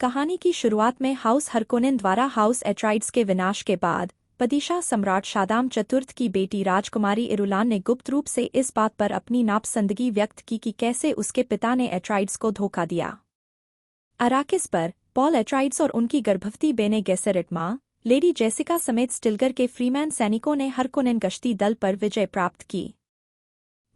कहानी की शुरुआत में हाउस हरकोनेन द्वारा हाउस एट्राइड्स के विनाश के बाद पदिशा सम्राट शादाम चतुर्थ की बेटी राजकुमारी इरुलान ने गुप्त रूप से इस बात पर अपनी नापसंदगी व्यक्त की कि कैसे उसके पिता ने एट्राइड्स को धोखा दिया। अराकिस पर पॉल एट्राइड्स और उनकी गर्भवती बेने गेसेरिट माँ लेडी जेसिका समेत स्टिल्गर के फ्रीमैन सैनिकों ने हरकोनेन गश्ती दल पर विजय प्राप्त की।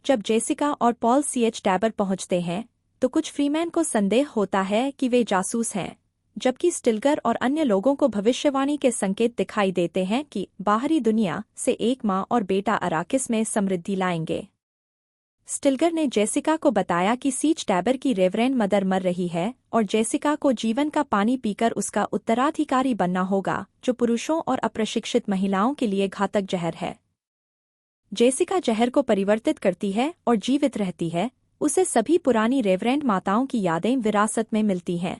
जब जेसिका और पॉल सीएच टैबर पहुंचते हैं तो कुछ फ्रीमैन को संदेह होता है कि वे जासूस हैं, जबकि स्टिल्गर और अन्य लोगों को भविष्यवाणी के संकेत दिखाई देते हैं कि बाहरी दुनिया से एक माँ और बेटा अराकिस में समृद्धि लाएंगे। स्टिल्गर ने जेसिका को बताया कि सीच टैबर की रेवरेंड मदर मर रही है और जेसिका को जीवन का पानी पीकर उसका उत्तराधिकारी बनना होगा, जो पुरुषों और अप्रशिक्षित महिलाओं के लिए घातक जहर है। जेसिका जहर को परिवर्तित करती है और जीवित रहती है। उसे सभी पुरानी रेवरेंड माताओं की यादें विरासत में मिलती हैं।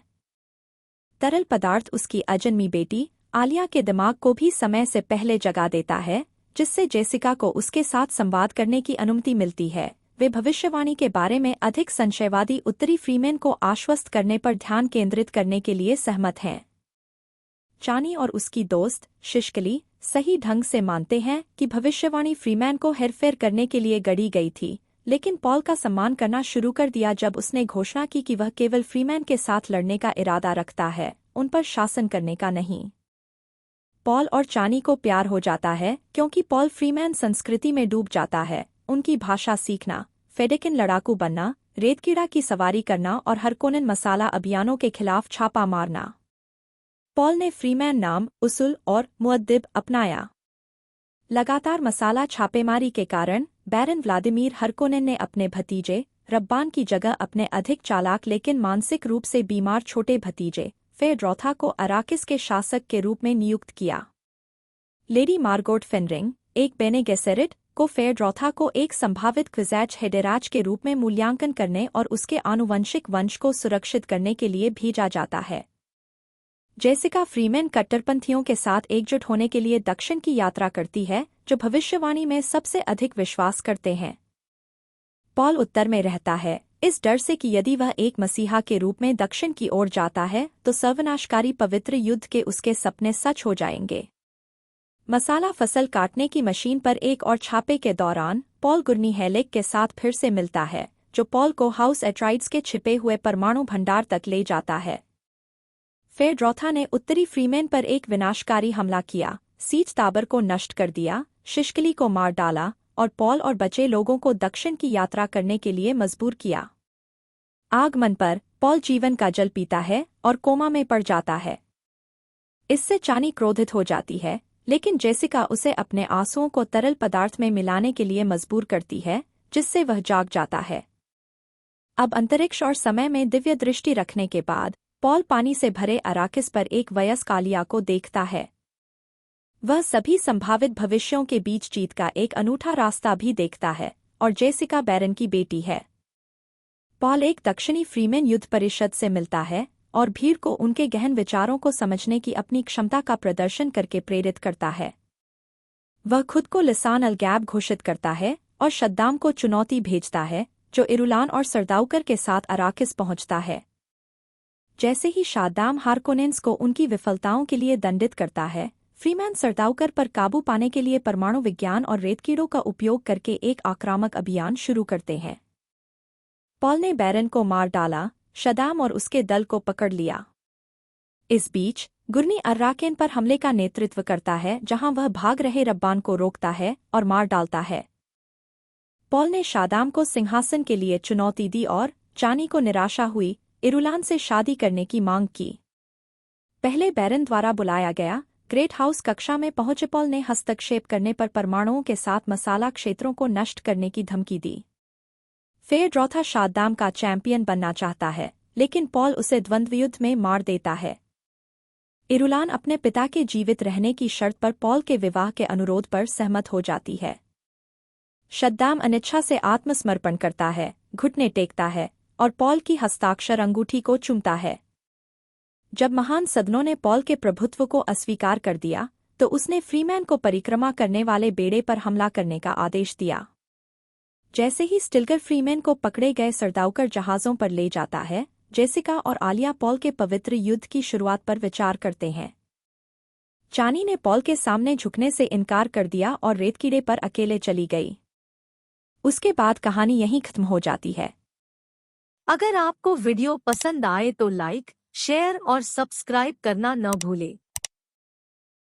तरल पदार्थ उसकी अजन्मी बेटी आलिया के दिमाग को भी समय से पहले जगा देता है, जिससे जेसिका को उसके साथ संवाद करने की अनुमति मिलती है। वे भविष्यवाणी के बारे में अधिक संशयवादी उत्तरी फ्रीमैन को आश्वस्त करने पर ध्यान केंद्रित करने के लिए सहमत हैं। चानी और उसकी दोस्त शिश्कली सही ढंग से मानते हैं कि भविष्यवाणी फ्रीमैन को हेरफेर करने के लिए गढ़ी गई थी, लेकिन पॉल का सम्मान करना शुरू कर दिया जब उसने घोषणा की कि वह केवल फ्रीमैन के साथ लड़ने का इरादा रखता है, उन पर शासन करने का नहीं। पॉल और चानी को प्यार हो जाता है क्योंकि पॉल फ्रीमैन संस्कृति में डूब जाता है। उनकी भाषा सीखना, फेडेकिन लड़ाकू बनना, रेतकीड़ा की सवारी करना और हरकोनेन मसाला अभियानों के खिलाफ छापा मारना। पॉल ने फ्रीमैन नाम उसूल और मुअद्दिब अपनाया। लगातार मसाला छापेमारी के कारण बैरन व्लादिमीर हरकोनेन ने अपने भतीजे रब्बान की जगह अपने अधिक चालाक लेकिन मानसिक रूप से बीमार छोटे भतीजे फेड्रोथा को अराकिस के शासक के रूप में नियुक्त किया। लेडी मार्गोट फेनरिंग, एक बेने गेसेरिट, को फेड्रोथा को एक संभावित क्विज़ैच हेडेराच के रूप में मूल्यांकन करने और उसके आनुवंशिक वंश को सुरक्षित करने के लिए भेजा जाता है। जेसिका फ्रीमैन कट्टरपंथियों के साथ एकजुट होने के लिए दक्षिण की यात्रा करती है, जो भविष्यवाणी में सबसे अधिक विश्वास करते हैं। पॉल उत्तर में रहता है, इस डर से कि यदि वह एक मसीहा के रूप में दक्षिण की ओर जाता है तो सर्वनाशकारी पवित्र युद्ध के उसके सपने सच हो जाएंगे। मसाला फसल काटने की मशीन पर एक और छापे के दौरान पॉल गुर्नी हेलेक के साथ फिर से मिलता है, जो पॉल को हाउस एट्राइड्स के छिपे हुए परमाणु भंडार तक ले जाता है। फेड्रोथा ने उत्तरी फ्रीमैन पर एक विनाशकारी हमला किया, सीच टाबर को नष्ट कर दिया, शिश्कली को मार डाला और पॉल और बचे लोगों को दक्षिण की यात्रा करने के लिए मजबूर किया। आगमन पर पॉल जीवन का जल पीता है और कोमा में पड़ जाता है। इससे चानी क्रोधित हो जाती है, लेकिन जेसिका उसे अपने आंसुओं को तरल पदार्थ में मिलाने के लिए मजबूर करती है, जिससे वह जाग जाता है। अब अंतरिक्ष और समय में दिव्य दृष्टि रखने के बाद पॉल पानी से भरे अराकिस पर एक वयस्क आलिया को देखता है। वह सभी संभावित भविष्यों के बीच जीत का एक अनूठा रास्ता भी देखता है और जेसिका बैरन की बेटी है। पॉल एक दक्षिणी फ्रीमैन युद्ध परिषद से मिलता है और भीड़ को उनके गहन विचारों को समझने की अपनी क्षमता का प्रदर्शन करके प्रेरित करता है। वह खुद को लिसान अल गैब घोषित करता है और शद्दाम को चुनौती भेजता है, जो इरुलान और सरदाउकर के साथ अराकिस पहुंचता है। जैसे ही शाद्दाम हारकोनेन्स को उनकी विफलताओं के लिए दंडित करता है, फ्रीमैन सरदाउकर पर काबू पाने के लिए परमाणु विज्ञान और रेतकीड़ों का उपयोग करके एक आक्रामक अभियान शुरू करते हैं। पॉल ने बैरन को मार डाला, शदाम और उसके दल को पकड़ लिया। इस बीच गुर्नी अर्राकेन पर हमले का नेतृत्व करता है, जहां वह भाग रहे रब्बान को रोकता है और मार डालता है। पॉल ने शादाम को सिंहासन के लिए चुनौती दी और चानी को निराशा हुई इरुलान से शादी करने की मांग की। पहले बैरन द्वारा बुलाया गया ग्रेट हाउस कक्षा में पहुंचे पॉल ने हस्तक्षेप करने पर परमाणुओं के साथ मसाला क्षेत्रों को नष्ट करने की धमकी दी। फेड्रोथा शाद्दाम का चैंपियन बनना चाहता है, लेकिन पॉल उसे द्वंद्वयुद्ध में मार देता है। इरुलान अपने पिता के जीवित रहने की शर्त पर पॉल के विवाह के अनुरोध पर सहमत हो जाती है। शद्दाम अनिच्छा से आत्मसमर्पण करता है, घुटने टेकता है और पॉल की हस्ताक्षर अंगूठी को चूमता है। जब महान सदनों ने पॉल के प्रभुत्व को अस्वीकार कर दिया, तो उसने फ्रीमैन को परिक्रमा करने वाले बेड़े पर हमला करने का आदेश दिया। जैसे ही स्टिल्गर फ्रीमैन को पकड़े गए सरदाउकर जहाज़ों पर ले जाता है, जेसिका और आलिया पॉल के पवित्र युद्ध की शुरुआत पर विचार करते हैं। चानी ने पॉल के सामने झुकने से इनकार कर दिया और रेतकीड़े पर अकेले चली गई। उसके बाद कहानी यहीं खत्म हो जाती है। अगर आपको वीडियो पसंद आए तो लाइक, शेयर और सब्सक्राइब करना न भूलें।